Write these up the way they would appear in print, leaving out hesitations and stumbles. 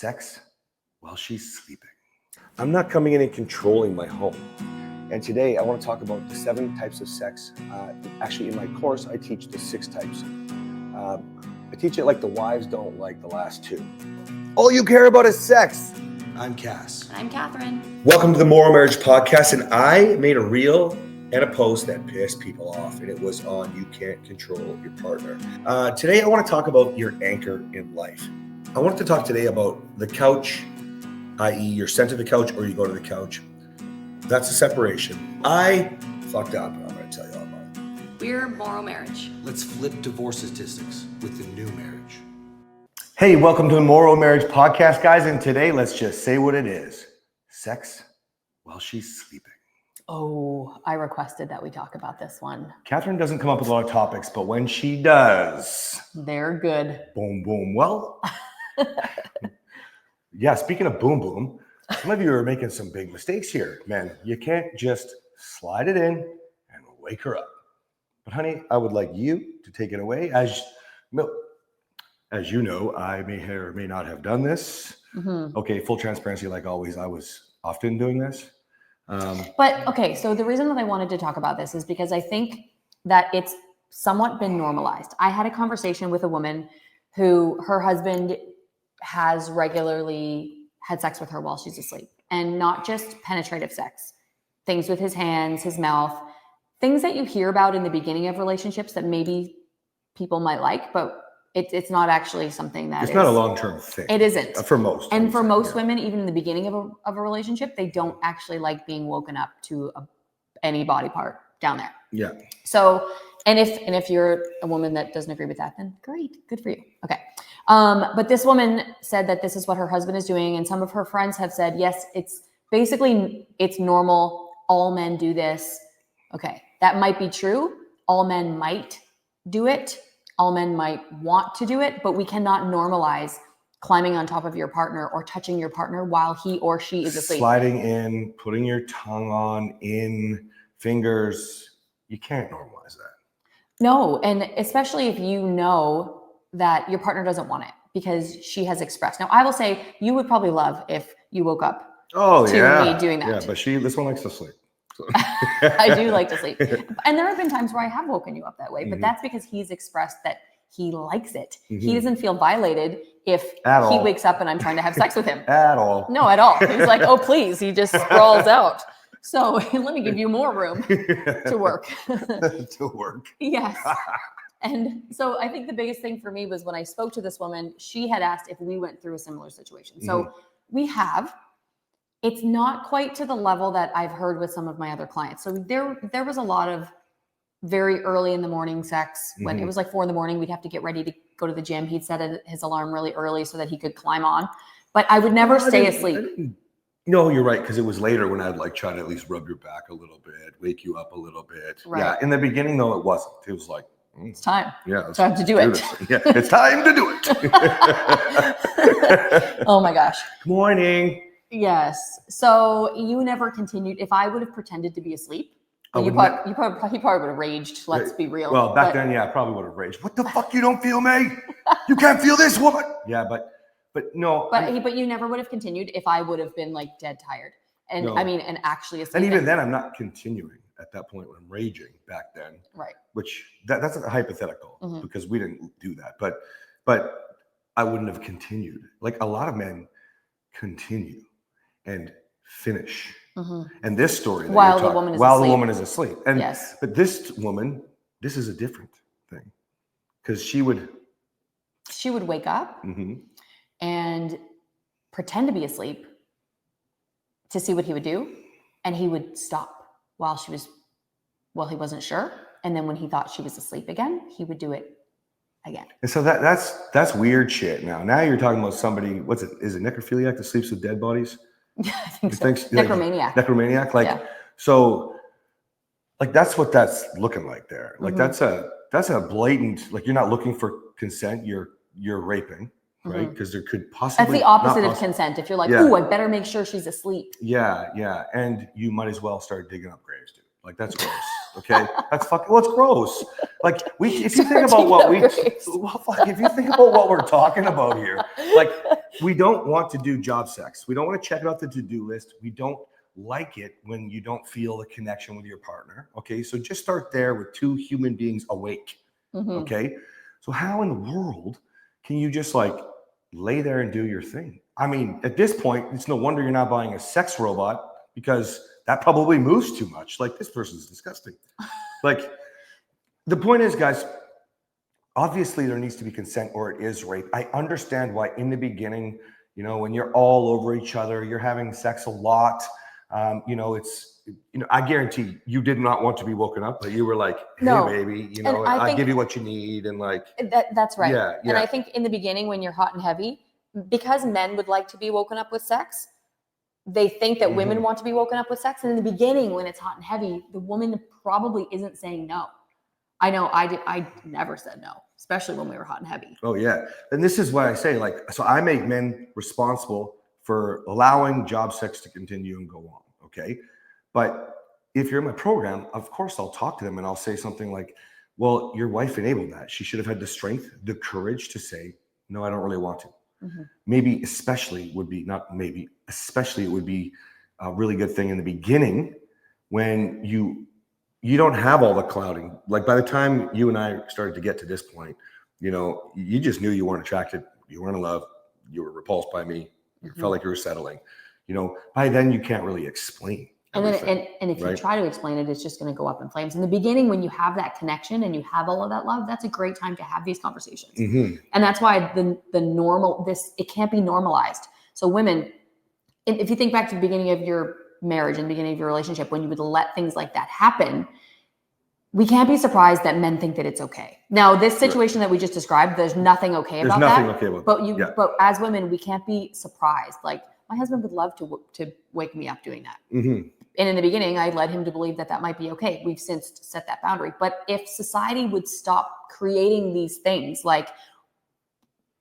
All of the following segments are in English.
sex while she's sleeping. I'm not coming in and controlling my home. And today I want to talk about the 7 types of sex. Actually, in my course, I teach the 6 types. I teach it like the wives don't like the last 2. All you care about is sex. I'm Cass. I'm Kathryn. Welcome to the Morrow Marriage podcast. And I made a reel and a post that pissed people off. And it was on you can't control your partner. Today I want to talk about your anchor in life. I want to talk today about the couch, i.e. you're sent to the couch or you go to the couch. That's a separation. I fucked up, and I'm going to tell you all about it. We're Morrow Marriage. Let's flip divorce statistics with the new marriage. Hey, welcome to the Morrow Marriage podcast, guys. And today, let's just say what it is. Sex while she's sleeping. Oh, I requested that we talk about this one. Kathryn doesn't come up with a lot of topics, but when she does, they're good. Boom, boom. Well, yeah, speaking of boom, boom, some of you are making some big mistakes here, man. You can't just slide it in and wake her up. But honey, I would like you to take it away. As you know, I may or may not have done this. Mm-hmm. Okay, full transparency, like always, I was often doing this. But okay, so the reason that I wanted to talk about this is because I think that it's somewhat been normalized. I had a conversation with a woman who her husband has regularly had sex with her while she's asleep, and not just penetrative sex, things with his hands, his mouth, things that you hear about in the beginning of relationships that maybe people might like, but it's not actually something that it's not a long-term thing. It isn't for most. And for most women, even in the beginning of a relationship, they don't actually like being woken up to any body part down there. Yeah. So, and if you're a woman that doesn't agree with that, then great, good for you. Okay. But this woman said that this is what her husband is doing. And some of her friends have said, yes, it's normal. All men do this. Okay. That might be true. All men might do it. All men might want to do it, but we cannot normalize climbing on top of your partner or touching your partner while he or she is asleep. Sliding in, putting your tongue on, in, fingers. You can't normalize that. No. And especially if you know that your partner doesn't want it because she has expressed. Now, I will say you would probably love if you woke up to me doing that. Yeah, but this one likes to sleep. So. I do like to sleep. And there have been times where I have woken you up that way, but that's because he's expressed that he likes it. Mm-hmm. He doesn't feel violated if he wakes up and I'm trying to have sex with him. At all. No, at all. He's like, oh, please. He just sprawls out. So let me give you more room to work. To work. Yes. And so I think the biggest thing for me was when I spoke to this woman, she had asked if we went through a similar situation. So we have. It's not quite to the level that I've heard with some of my other clients. So there was a lot of very early in the morning sex. When it was like 4 a.m, we'd have to get ready to go to the gym. He'd set his alarm really early so that he could climb on. But I would never stay asleep. No, you're right, because it was later when I'd like try to at least rub your back a little bit, wake you up a little bit. Right. Yeah, in the beginning, though, it wasn't. It was like, it's time. Yeah, it's time to do it. Yeah, it's time to do it. Oh my gosh. Good morning. Yes. So you never continued. If I would have pretended to be asleep, he probably would have raged. Let's be real. Well, back then, yeah, I probably would have raged. What the fuck? You don't feel me? You can't feel this woman. Yeah, but no. But you never would have continued if I would have been like dead tired. And no. I mean, and actually asleep. And even then, I'm not continuing at that point when I'm raging back then. Right. Which that's a hypothetical because we didn't do that. But I wouldn't have continued. Like a lot of men continue and finish. And this story while the woman is asleep. And yes. But this woman, this is a different thing. Because she would wake up and pretend to be asleep to see what he would do. And he would stop while he wasn't sure. And then when he thought she was asleep again, he would do it again. And so that's weird shit now. Now you're talking about somebody, is it necrophiliac that sleeps with dead bodies? Yeah, I think so. Necromaniac. Necromaniac? Like, yeah. So like that's what that's looking like there. Like that's a blatant, like you're not looking for consent, you're raping, right? Because there could possibly that's the opposite of consent. If you're like, ooh, I better make sure she's asleep. Yeah. And you might as well start digging up graves, dude. Like that's gross. Okay. That's fucking it's gross. Like if you think about what we're talking about here, like we don't want to do job sex. We don't want to check it off the to-do list. We don't like it when you don't feel the connection with your partner. Okay, so just start there with two human beings awake. Okay, so how in the world can you just like lay there and do your thing? I mean, at this point, it's no wonder you're not buying a sex robot, because that probably moves too much. Like, this person's disgusting. Like, the point is, guys, obviously there needs to be consent or it is rape. I understand why in the beginning, you know, when you're all over each other, you're having sex a lot. You know, it's, you know, I guarantee you did not want to be woken up, but you were like, hey, No. baby, you know, And I give you what you need. And like, that's right. Yeah, And I think in the beginning, when you're hot and heavy, because men would like to be woken up with sex, they think that women want to be woken up with sex. And in the beginning, when it's hot and heavy, the woman probably isn't saying no. I know I never said no, especially when we were hot and heavy. Oh yeah. And this is what I say, like, so I make men responsible for allowing job sex to continue and go on. Okay. But if you're in my program, of course I'll talk to them and I'll say something like, well, your wife enabled that. She should have had the strength, the courage to say, no, I don't really want to. Maybe especially it would be a really good thing in the beginning when you don't have all the clouding. Like, by the time you and I started to get to this point, you know, you just knew you weren't attracted, you weren't in love, you were repulsed by me, you felt like you were settling. You know, by then you can't really explain. And then, and if you try to explain it, it's just going to go up in flames. In the beginning, when you have that connection and you have all of that love, that's a great time to have these conversations. And that's why it can't be normalized. So women, if you think back to the beginning of your marriage and the beginning of your relationship, when you would let things like that happen, we can't be surprised that men think that it's okay. Now, this situation that we just described, there's nothing okay about that. There's nothing okay about that. But as women, we can't be surprised. Like, my husband would love to wake me up doing that. And in the beginning, I led him to believe that that might be okay. We've since set that boundary. But if society would stop creating these things, like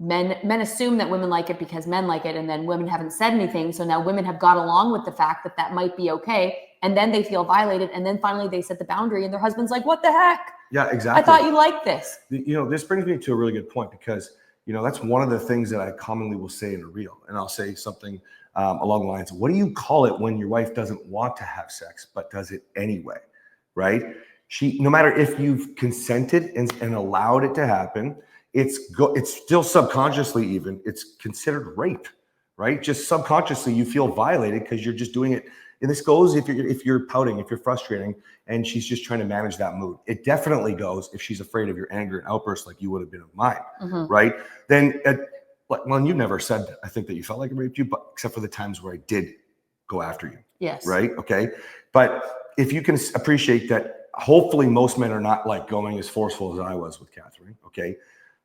men assume that women like it because men like it, and then women haven't said anything. So now women have got along with the fact that that might be okay. And then they feel violated. And then finally they set the boundary and their husband's like, what the heck? Yeah, exactly. I thought you liked this. You know, this brings me to a really good point, because, you know, that's one of the things that I commonly will say in a reel. And I'll say something along the lines of, what do you call it when your wife doesn't want to have sex, but does it anyway, right? No matter if you've consented and allowed it to happen, it's still subconsciously, even, it's considered rape, right? Just subconsciously, you feel violated because you're just doing it. And this goes if you're pouting, if you're frustrating, and she's just trying to manage that mood. It definitely goes if she's afraid of your anger and outbursts, like you would have been of mine, right? Then, well, you never said, I think, that you felt like I raped you, but except for the times where I did go after you. Yes. Right. Okay. But if you can appreciate that, hopefully most men are not like going as forceful as I was with Kathryn. Okay.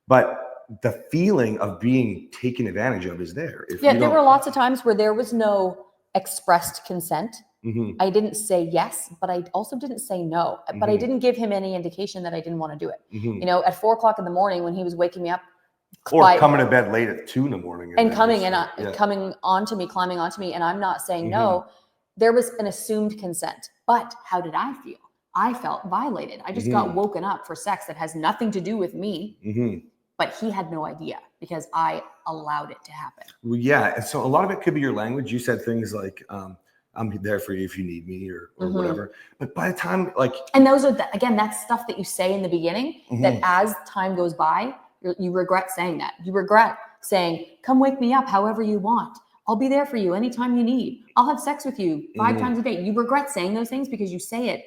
But the feeling of being taken advantage of is there. There were lots of times where there was no expressed consent. I didn't say yes, but I also didn't say no. But I didn't give him any indication that I didn't want to do it. You know, at 4:00 in the morning when he was waking me up, or coming to bed late at 2 a.m. and coming onto me, climbing onto me, and I'm not saying no. There was an assumed consent. But how did I feel? I felt violated. I just got woken up for sex that has nothing to do with me. But he had no idea because I allowed it to happen. Well, yeah. And so a lot of it could be your language. You said things like, I'm there for you if you need me, or whatever. But by the time, like, and those are again, that's stuff that you say in the beginning that as time goes by, you regret saying that. You regret saying, come wake me up however you want. I'll be there for you anytime you need. I'll have sex with you 5 times a day. You regret saying those things because you say it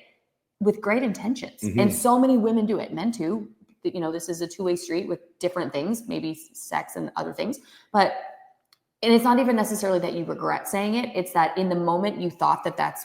with great intentions. And so many women do it, men too. You know, this is a two-way street with different things, maybe sex and other things. And it's not even necessarily that you regret saying it. It's that in the moment you thought that that's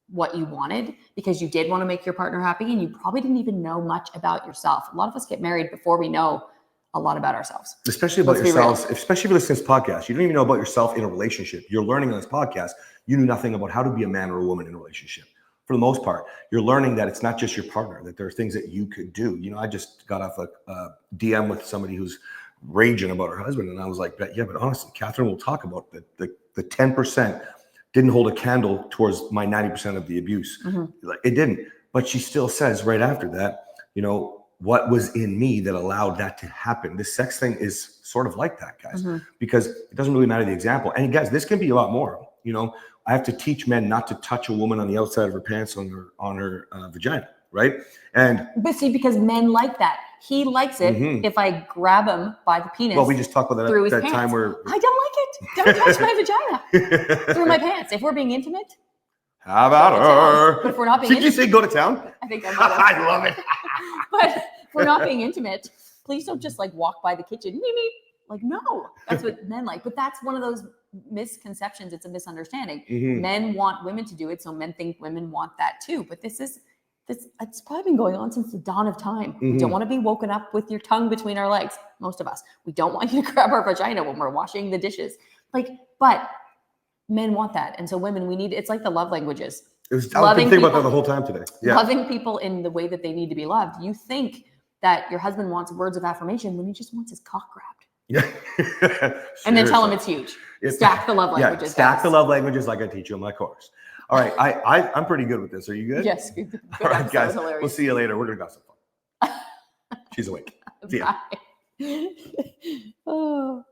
what you wanted because you did want to make your partner happy, and you probably didn't even know much about yourself. A lot of us get married before we know a lot about ourselves. Especially about yourselves, especially if you listen to this podcast. You don't even know about yourself in a relationship. You're learning on this podcast. You knew nothing about how to be a man or a woman in a relationship. For the most part, you're learning that it's not just your partner, that there are things that you could do. You know, I just got off a DM with somebody who's raging about her husband. And I was like, yeah, but honestly, Kathryn will talk about the 10% didn't hold a candle towards my 90% of the abuse. Like, it didn't. But she still says right after that, you know, what was in me that allowed that to happen. This sex thing is sort of like that, guys, because it doesn't really matter the example. And guys, this can be a lot more. You know, I have to teach men not to touch a woman on the outside of her pants on her vagina, right? But see, because men like that. He likes it if I grab him by the penis. Well, we just talked about that time where I don't like it. Don't touch my vagina through my pants. If we're being intimate. How about her? But if we're not being Did you say go to town? I think I I love it. But if we're not being intimate, please don't just like walk by the kitchen. Meep, meep. Like, no, that's what men like. But that's one of those misconceptions. It's a misunderstanding. Men want women to do it, so men think women want that too. But it's probably been going on since the dawn of time. We don't want to be woken up with your tongue between our legs. Most of us. We don't want you to grab our vagina when we're washing the dishes. But men want that. And so women, it's like the love languages. I was thinking about that the whole time today. Yeah. Loving people in the way that they need to be loved. You think that your husband wants words of affirmation when he just wants his cock grabbed. Yeah. And then tell him it's huge. Stack the love languages. Yeah, stack the love languages like I teach you in my course. All right. I'm pretty good with this. Are you good? Yes. Good. All right, guys. We'll see you later. We're going to got some fun. She's awake. See ya. Bye. Oh.